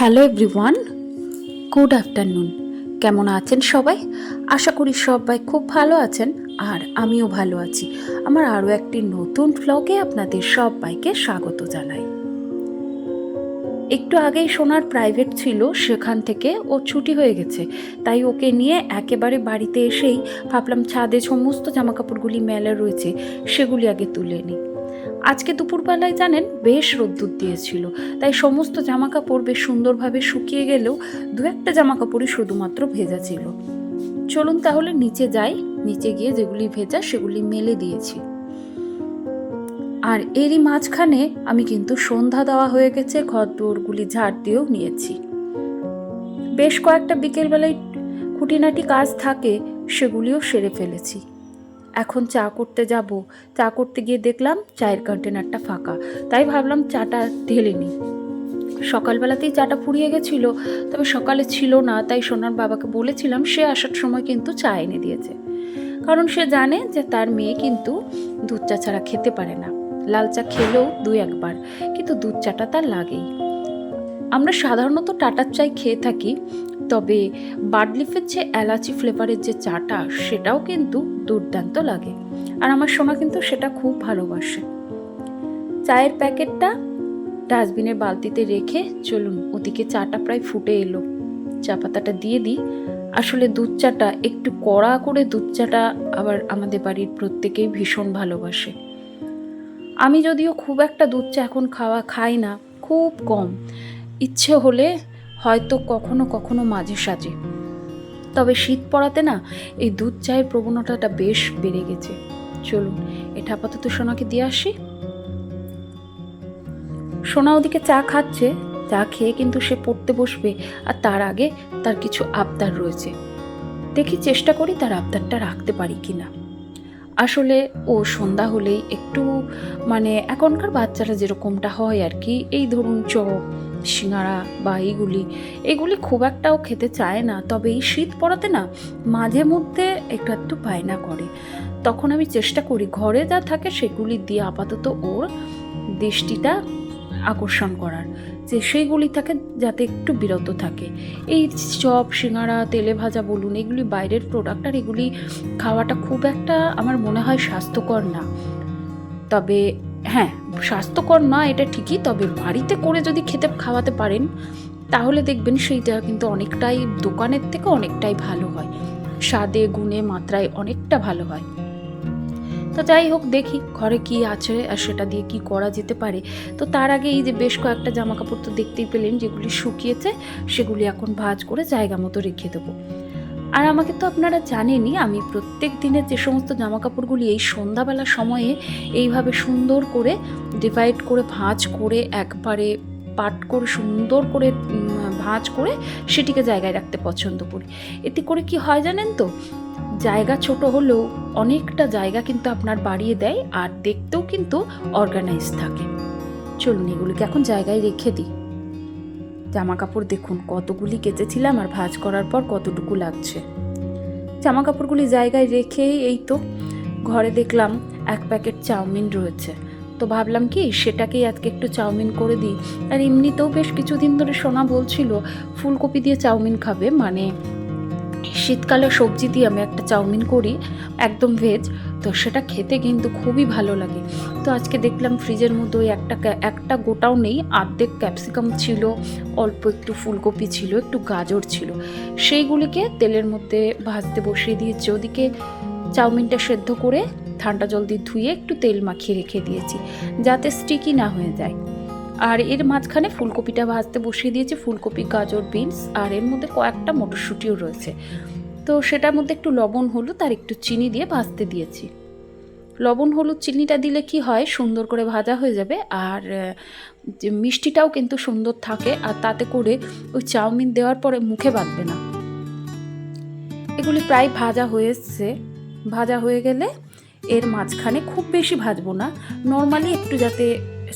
Hello everyone, good afternoon. কেমন আছেন সবাই? আশা করি সবাই খুব ভালো আছেন, আর আমিও ভালো আছি। আমার আরও একটি নতুন ভ্লগে আপনাদের সবাইকে স্বাগত জানাই। একটু আগেই সোনার প্রাইভেট ছিল, সেখান থেকে ও ছুটি হয়ে গেছে, তাই ওকে নিয়ে একেবারে বাড়িতে এসেই ভাবলাম ছাদে সমস্ত জামাকাপড়গুলি মেলা রয়েছে সেগুলি আগে তুলে নিই। আজকে দুপুরবেলায় জানেন বেশ রোদ্দুর দিয়েছিল, তাই সমস্ত জামাকাপড় বেশ সুন্দরভাবে শুকিয়ে গেলেও দু একটা জামাকাপড়ই শুধুমাত্র ভেজা ছিল। চলুন তাহলে নিচে যাই, নিচে গিয়ে যেগুলি ভেজা সেগুলি মেলে দিয়েছি। আর এরই মাঝখানে আমি কিন্তু সন্ধ্যা দেওয়া হয়ে গেছে, ঘর দোরগুলি ঝাড় দিয়েও নিয়েছি। বেশ কয়েকটা বিকেলবেলায় খুঁটিনাটি কাজ থাকে, সেগুলিও সেরে ফেলেছি। এখন চা করতে যাব। চা করতে গিয়ে দেখলাম চায়ের কন্টেনারটা ফাঁকা, তাই ভাবলাম চাটা ঢেলে নিই। সকালবেলাতেই চাটা ফুরিয়ে গেছিল, তবে সকালে ছিল না, তাই সোনার বাবাকে বলেছিলাম, সে আসার সময় কিন্তু চা এনে দিয়েছে। কারণ সে জানে যে তার মেয়ে কিন্তু দুধ চা ছাড়া খেতে পারে না। লাল চা খেলেও দুই একবার, কিন্তু দুধ চাটা তার লাগেই। আমরা সাধারণত টাটার চাই খেয়ে থাকি, তবে বার্ডলিফের যে এলাচি ফ্লেভারের যে চাটা, সেটাও কিন্তু দুর্দান্ত লাগে, আর আমার সোনা কিন্তু সেটা খুব ভালোবাসে। চায়ের প্যাকেটটা ডাস্টবিনের বালতিতে রেখে চলুন, ওদিকে চাটা প্রায় ফুটে এলো, চা পাতাটা দিয়ে দিই। আসলে দুধ চাটা একটু কড়া করে, দুধ চাটা আবার আমাদের বাড়ির প্রত্যেকেই ভীষণ ভালোবাসে। আমি যদিও খুব একটা দুধ চা এখন খাই না, খুব কম, ইচ্ছে হলে হয়তো কখনো কখনো মাঝে সাঝে। তবে শীত পড়াতে না এই দুধ চায়ের প্রবণতাটা বেশ বেড়ে গেছে। চলুন এটা আপাতত সোনাকে দিয়ে আসি। সোনা ওদিকে চা খাচ্ছে, চা খেয়ে কিন্তু সে পড়তে বসবে, আর তার আগে তার কিছু আবদার রয়েছে। দেখি চেষ্টা করি তার আবদারটা রাখতে পারি কিনা। আসলে ও সন্ধ্যা হলেই একটু এখনকার বাচ্চারা যেরকমটা হয় আর কি, এই ধরুন চপ, সিঙ্গারা বা এগুলি খুব একটাও খেতে চায় না। তবে এই শীত পড়াতে না মাঝে মধ্যে একটু একটু বায়না করে, তখন আমি চেষ্টা করি ঘরে যা থাকে সেগুলি দিয়ে আপাতত ওর দৃষ্টিটা আকর্ষণ করার, যে সেইগুলি থাকে যাতে একটু বিরত থাকে। এই চপ, সিঙ্গারা, তেলে ভাজা বলুন, এগুলি বাইরের প্রোডাক্ট, আর এগুলি খাওয়াটা খুব একটা আমার মনে হয় স্বাস্থ্যকর না। তবে হ্যাঁ, স্বাস্থ্যকর না এটা ঠিকই, তবে বাড়িতে করে যদি খাওয়াতে পারেন, তাহলে দেখবেন সেইটা কিন্তু অনেকটাই দোকানের থেকে অনেকটাই ভালো হয়, স্বাদে গুণে মাত্রায় অনেকটা ভালো হয়। তো যাই হোক, দেখি ঘরে কি আছে আর সেটা দিয়ে কি করা যেতে পারে। তো তার আগে এই যে বেশ কয়েকটা জামা কাপড় তো দেখতেই পেলেন, যেগুলি শুকিয়েছে সেগুলি এখন ভাঁজ করে জায়গা মতো রেখে দেবো। আর আমাকে তো আপনারা জানেনই, আমি প্রত্যেক দিনের যে সমস্ত জামা কাপড়গুলি এই সন্ধ্যাবেলার সময়ে এইভাবে সুন্দর করে ডিভাইড করে ভাঁজ করে একবারে পাট করে সুন্দর করে ভাঁজ করে সেটিকে জায়গায় রাখতে পছন্দ করি। এতে করে কি হয় জানেন তো, জায়গা ছোট হলেও অনেকটা জায়গা কিন্তু আপনার বাড়িয়ে দেয়, আর দেখতেও কিন্তু অর্গানাইজ থাকে। চলুন এগুলিকে এখন জায়গায় রেখে দিই। জামা কাপড় দেখুন কতগুলি কেচেছিলাম, আর ভাঁজ করার পর কতটুকু লাগছে। জামা কাপড়গুলি জায়গায় রেখেই এই তো ঘরে দেখলাম এক প্যাকেট চাউমিন রয়েছে, তো ভাবলাম কি সেটাকেই আজকে একটু চাউমিন করে দিই। আর এমনিতেও বেশ কিছুদিন ধরে সোনা বলছিল ফুলকপি দিয়ে চাউমিন খাবে, শীতকালে সবজি দিয়ে আমি একটা চাউমিন করি একদম ভেজ, তো সেটা খেতে কিন্তু খুবই ভালো লাগে। তো আজকে দেখলাম ফ্রিজের মধ্যে ওই একটা গোটাও নেই, অর্ধেক ক্যাপসিকাম ছিল, অল্প একটু ফুলকপি ছিল, একটু গাজর ছিল, সেইগুলিকে তেলের মধ্যে ভাজতে বসিয়ে দিয়েছি। ওদিকে চাউমিনটা সেদ্ধ করে ঠান্ডা জল দিয়ে ধুয়ে একটু তেল মাখিয়ে রেখে দিয়েছি, যাতে স্টিকি না হয়ে যায়। আর এর মাঝখানে ফুলকপিটা ভাজতে বসিয়ে দিয়েছি, ফুলকপি, গাজর, বিনস, আর এর মধ্যে কয়েকটা মটরশুঁটিও রয়েছে। তো সেটার মধ্যে একটু লবণ, হলুদ আর একটু চিনি দিয়ে ভাজতে দিয়েছি। লবণ, হলুদ, চিনিটা দিলে কি হয়, সুন্দর করে ভাজা হয়ে যাবে, আর যে মিষ্টিটাও কিন্তু সুন্দর থাকে, আর তাতে করে ওই চাউমিন দেওয়ার পরে মুখে বাঁধবে না। এগুলি প্রায় ভাজা হয়ে এসছে। ভাজা হয়ে গেলে এর মাঝখানে খুব বেশি ভাজবো না, নর্মালি একটু যাতে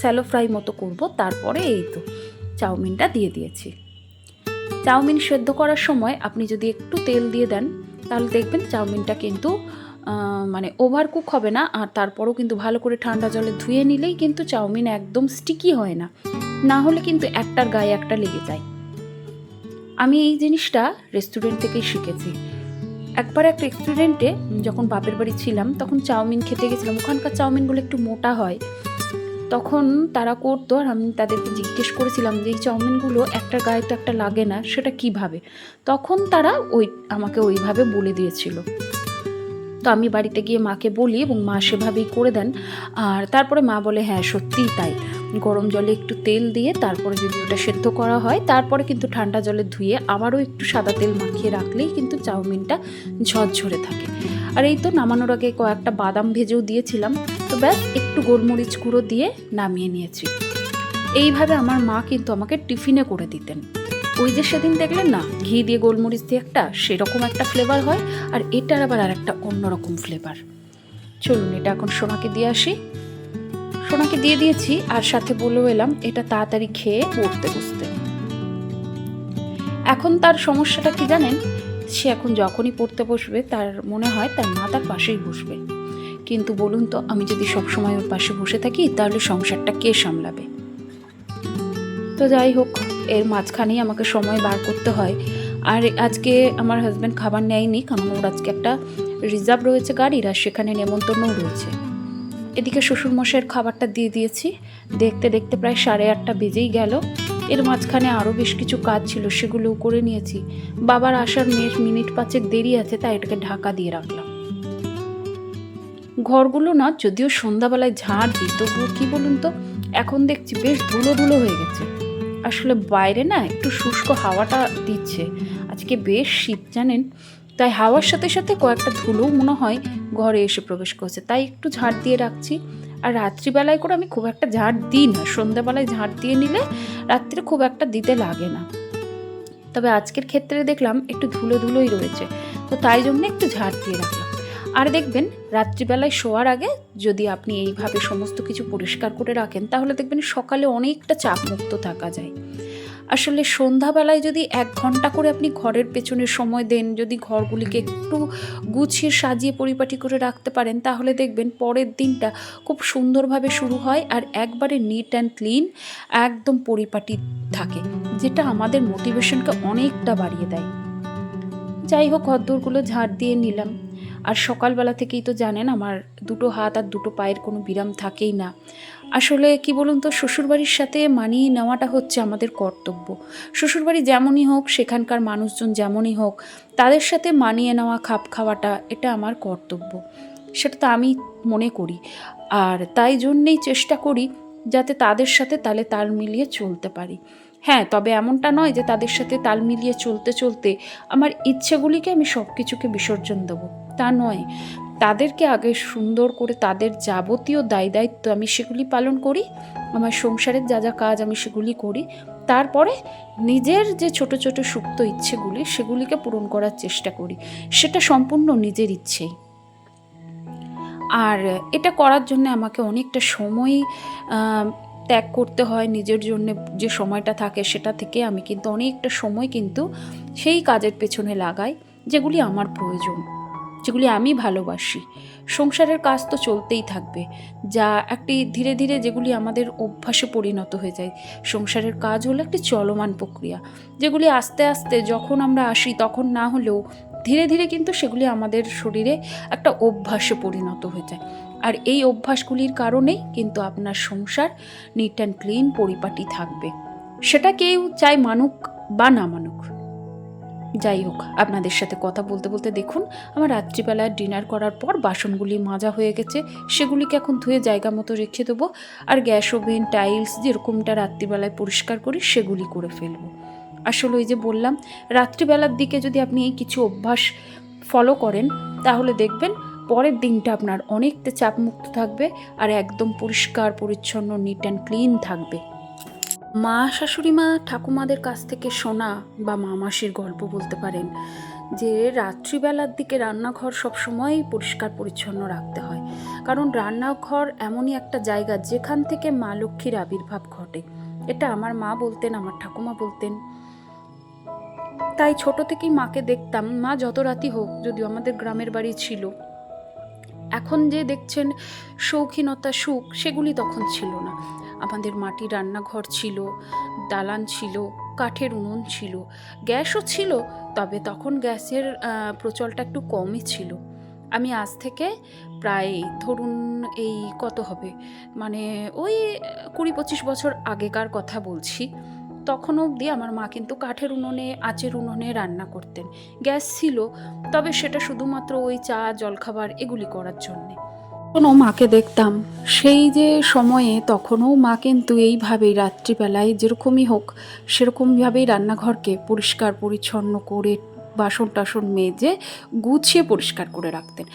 স্যালো ফ্রাই মতো করব, তারপরে এই তো চাউমিনটা দিয়ে দিয়েছি। চাউমিন সেদ্ধ করার সময় আপনি যদি একটু তেল দিয়ে দেন, তাহলে দেখবেন চাউমিনটা কিন্তু ওভার কুক হবে না, আর তারপরও কিন্তু ভালো করে ঠান্ডা জলে ধুয়ে নিলেই কিন্তু চাউমিন একদম স্টিকি হয় না, না হলে কিন্তু একটার গায়ে একটা লেগে যায়। আমি এই জিনিসটা রেস্টুরেন্ট থেকেই শিখেছি। একবার এক রেস্টুরেন্টে যখন বাপের বাড়ি ছিলাম তখন চাউমিন খেতে গেছিলাম। ওখানকার চাউমিনগুলো একটু মোটা হয়। তখন তারা করতো আর আমি তাদেরকে জিজ্ঞেস করেছিলাম যে এই চাউমিনগুলো একটার গায়ে তো একটা লাগে না, সেটা কিভাবে? তখন তারা আমাকে ওইভাবে বলে দিয়েছিল। তো আমি বাড়িতে গিয়ে মাকে বলি এবং মা সেভাবেই করে দেন। আর তারপরে মা বলে হ্যাঁ সত্যিই তাই, গরম জলে একটু তেল দিয়ে তারপরে যদি ওটা সেদ্ধ করা হয়, তারপরে কিন্তু ঠান্ডা জলে ধুয়ে আবারও একটু সাদা তেল মাখিয়ে রাখলেই কিন্তু চাউমিনটা ঝরঝরে থাকে। আর এই তো নামানোর আগে কয়েকটা বাদাম ভেজেও দিয়েছিলাম। তো ব্যাস একটু গোলমরিচ গুঁড়ো দিয়ে নামিয়ে নিয়েছি। এইভাবে আমার মা কিন্তু আমাকে টিফিনে করে দিতেন। ওই যে সেদিন দেখলেন না ঘি দিয়ে গোলমরিচ দিয়ে একটা সেরকম একটা ফ্লেভার হয়, আর এটার আবার আর একটা অন্যরকম ফ্লেভার। চলুন এটা এখন সোনাকে দিয়ে আসি। সোনাকে দিয়ে দিয়েছি আর সাথে বলেও এলাম এটা তাড়াতাড়ি খেয়ে পড়তে বসতে। এখন তার সমস্যাটা কি জানেন? সে এখন যখনই পড়তে বসবে তার মনে হয় তার মা তার পাশেই বসবে। কিন্তু বলুন তো, আমি যদি সবসময় ওর পাশে বসে থাকি তাহলে সংসারটা কে সামলাবে? তো যাই হোক, এর মাঝখানেই আমাকে সময় বার করতে হয়। আর আজকে আমার হাজব্যান্ড খাবার নেয়নি, কারণ ওর আজকে একটা রিজার্ভ রয়েছে গাড়ির, আর সেখানে নেমন্তন্নও রয়েছে। এদিকে শ্বশুরমশাইয়ের খাবারটা দিয়ে দিয়েছি। দেখতে দেখতে প্রায় 8:30 বেজেই গেল। এর মাঝখানে আরও বেশ কিছু কাজ ছিল, সেগুলোও করে নিয়েছি। বাবার আসার মিনিট 5 দেরি আছে, তাই এটাকে ঢাকা দিয়ে রাখলাম। ঘরগুলো না যদিও সন্ধ্যাবেলায় ঝাড় দিই, তবুও কি বলুন তো, এখন দেখছি বেশ ধুলো ধুলো হয়ে গেছে। আসলে বাইরে না একটু শুষ্ক হাওয়াটা দিচ্ছে, আজকে বেশ শীত জানেন, তাই হাওয়ার সাথে সাথে কয়েকটা ধুলোও মনে হয় ঘরে এসে প্রবেশ করছে, তাই একটু ঝাড় দিয়ে রাখছি। আর রাত্রিবেলায় করে আমি খুব একটা ঝাড় দিই না, সন্ধ্যাবেলায় ঝাড় দিয়ে নিলে রাত্রে খুব একটা দিতে লাগে না। তবে আজকের ক্ষেত্রে দেখলাম একটু ধুলো ধুলোই রয়েছে, তো তাই জন্য একটু ঝাড় দিয়ে রাখলাম। আর দেখবেন রাত্রিবেলায় শোয়ার আগে যদি আপনি এইভাবে সমস্ত কিছু পরিষ্কার করে রাখেন, তাহলে দেখবেন সকালে অনেকটা চাপমুক্ত থাকা যায়। আসলে সন্ধ্যাবেলায় যদি 1 ঘন্টা করে আপনি ঘরের পেছনে সময় দেন, যদি ঘরগুলিকে একটু গুছিয়ে সাজিয়ে পরিপাটি করে রাখতে পারেন, তাহলে দেখবেন পরের দিনটা খুব সুন্দরভাবে শুরু হয় আর একবারে নিট অ্যান্ড ক্লিন, একদম পরিপাটি থাকে, যেটা আমাদের মোটিভেশনকে অনেকটা বাড়িয়ে দেয়। যাই হোক, ঘরদোরগুলো ঝাড় দিয়ে নিলাম। আর সকালবেলা থেকেই তো জানেন আমার 2 হাত আর 2 পায়ের কোনো বিরাম থাকেই না। আসলে কি বলুন তো, শ্বশুরবাড়ির সাথে মানিয়ে নেওয়াটা হচ্ছে আমাদের কর্তব্য। শ্বশুরবাড়ি যেমনই হোক, সেখানকার মানুষজন যেমনই হোক, তাদের সাথে মানিয়ে নেওয়া, খাপ খাওয়াটা এটা আমার কর্তব্য, সেটা তো আমি মনে করি। আর তাই জন্যেই চেষ্টা করি যাতে তাদের সাথে তাল মিলিয়ে চলতে পারি। হ্যাঁ, তবে এমনটা নয় যে তাদের সাথে তাল মিলিয়ে চলতে চলতে আমার ইচ্ছেগুলিকে আমি সব কিছুকে বিসর্জন দেবো, তা নয়। তাদেরকে আগে সুন্দর করে তাদের যাবতীয় দায়িত্ব আমি সেগুলি পালন করি, আমার সংসারের যা যা কাজ আমি সেগুলি করি, তারপরে নিজের যে ছোট ছোট সুপ্ত ইচ্ছেগুলি সেগুলিকে পূরণ করার চেষ্টা করি, সেটা সম্পূর্ণ নিজের ইচ্ছেই। আর এটা করার জন্য আমাকে অনেকটা সময় ত্যাগ করতে হয়। নিজের জন্য যে সময়টা থাকে সেটা থেকে আমি কিন্তু অনেকটা সময় কিন্তু সেই কাজের পেছনে লাগাই যেগুলি আমার প্রয়োজন, যেগুলি আমি ভালোবাসি। সংসারের কাজ তো চলতেই থাকবে, যা একটি ধীরে ধীরে যেগুলি আমাদের অভ্যাসে পরিণত হয়ে যায়। সংসারের কাজ হলো একটি চলমান প্রক্রিয়া, যেগুলি আস্তে আস্তে যখন আমরা আসি তখন না হলেও ধীরে ধীরে কিন্তু সেগুলি আমাদের শরীরে একটা অভ্যাসে পরিণত হয়ে যায়। আর এই অভ্যাসগুলির কারণেই কিন্তু আপনার সংসার নিট অ্যান্ড ক্লিন পরিপাটি থাকবে, সেটা কেউ চাই মানুক বা না মানুক। যাই হোক, আপনাদের সাথে কথা বলতে বলতে দেখুন আমার রাত্রিবেলায় ডিনার করার পর বাসনগুলি মাজা হয়ে গেছে, সেগুলিকে এখন ধুয়ে জায়গা মতো রেখে দেবো। আর গ্যাস ওভেন, টাইলস যেরকমটা রাত্রিবেলায় পরিষ্কার করি সেগুলি করে ফেলবো। আসলে ওই যে বললাম, রাত্রিবেলার দিকে যদি আপনি এই কিছু অভ্যাস ফলো করেন, তাহলে দেখবেন পরের দিনটা আপনার অনেকটা চাপমুক্ত থাকবে আর একদম পরিষ্কার পরিচ্ছন্ন নিট অ্যান্ড ক্লিন থাকবে। মা, শাশুড়ি মা, ঠাকুমাদের কাছ থেকে শোনা বা মা মাসির গল্প বলতে পারেন যে রাত্রিবেলার দিকে রান্নাঘর সবসময়ই পরিষ্কার পরিচ্ছন্ন রাখতে হয়, কারণ রান্নাঘর এমনই একটা জায়গা যেখান থেকে মা লক্ষ্মীর আবির্ভাব ঘটে। এটা আমার মা বলতেন, আমার ঠাকুমা বলতেন। তাই ছোট থেকেই মাকে দেখতাম, মা যত রাতি হোক, যদিও আমাদের গ্রামের বাড়ি ছিল, এখন যে দেখছেন শৌখিনতা সুখ সেগুলি তখন ছিল না। আমাদের মাটির রান্নাঘর ছিল, দালান ছিল, কাঠের উনুন ছিল, গ্যাসও ছিল, তবে তখন গ্যাসের প্রচলটা একটু কমই ছিল। আমি আজ থেকে প্রায় ধরুন এই কত হবে, মানে ওই 20-25 বছর আগেকার কথা বলছি। তখন অবধি আমার মা কিন্তু কাঠের উনুনে, আঁচের উনুনে রান্না করতেন। গ্যাস ছিল, তবে সেটা শুধুমাত্র ওই চা জলখাবার এগুলি করার জন্যে। তখনও মাকে দেখতাম, সেই যে সময়ে তখনও মা কিন্তু এইভাবেই রাত্রিবেলায় যেরকমই হোক সেরকমভাবেই রান্নাঘরকে পরিষ্কার পরিচ্ছন্ন করে বাসন টাসন মেজে গুছিয়ে পরিষ্কার করে রাখতেন।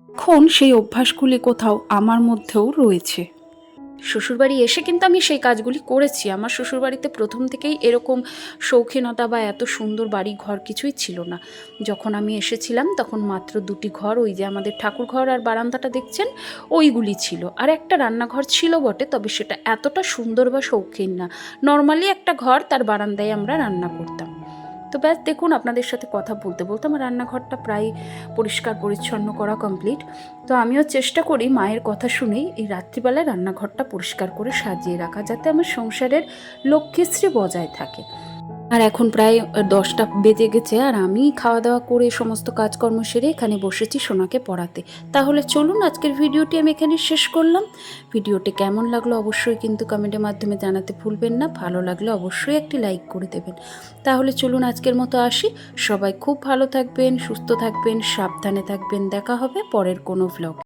এখন সেই অভ্যাসগুলি কোথাও আমার মধ্যেও রয়েছে। শ্বশুরবাড়ি এসে কিন্তু আমি সেই কাজগুলি করেছি। আমার শ্বশুরবাড়িতে প্রথম থেকেই এরকম শৌখিনতা বা এত সুন্দর বাড়ি ঘর কিছুই ছিল না। যখন আমি এসেছিলাম তখন মাত্র 2টি ঘর, ওই যে আমাদের ঠাকুর ঘর আর বারান্দাটা দেখছেন, ওইগুলি ছিল। আর একটা রান্নাঘর ছিল বটে, তবে সেটা এতটা সুন্দর বা শৌখিন না, নর্মালি একটা ঘর, তার বারান্দায় আমরা রান্না করতাম। তো ব্যাস দেখুন, আপনাদের সাথে কথা বলতে বলতে আমার রান্নাঘরটা প্রায় পরিষ্কার পরিচ্ছন্ন করা কমপ্লিট। তো আমিও চেষ্টা করি মায়ের কথা শুনেই এই রাত্রিবেলায় রান্নাঘরটা পরিষ্কার করে সাজিয়ে রাখা, যাতে আমার সংসারের লক্ষ্মীশ্রী বজায় থাকে। আর এখন প্রায় 10টা বেজে গেছে, আর আমি খাওয়া দাওয়া করে সমস্ত কাজকর্ম সেরে এখানে বসেছি সোনাকে পড়াতে। তাহলে চলুন, আজকের ভিডিওটি আমি এখানে শেষ করলাম। ভিডিওটি কেমন লাগলো অবশ্যই কিন্তু কমেন্টের মাধ্যমে জানাতে ভুলবেন না। ভালো লাগলে অবশ্যই একটি লাইক করে দেবেন। তাহলে চলুন, আজকের মতো আসি। সবাই খুব ভালো থাকবেন, সুস্থ থাকবেন, সাবধানে থাকবেন। দেখা হবে পরের কোনো ভ্লগ।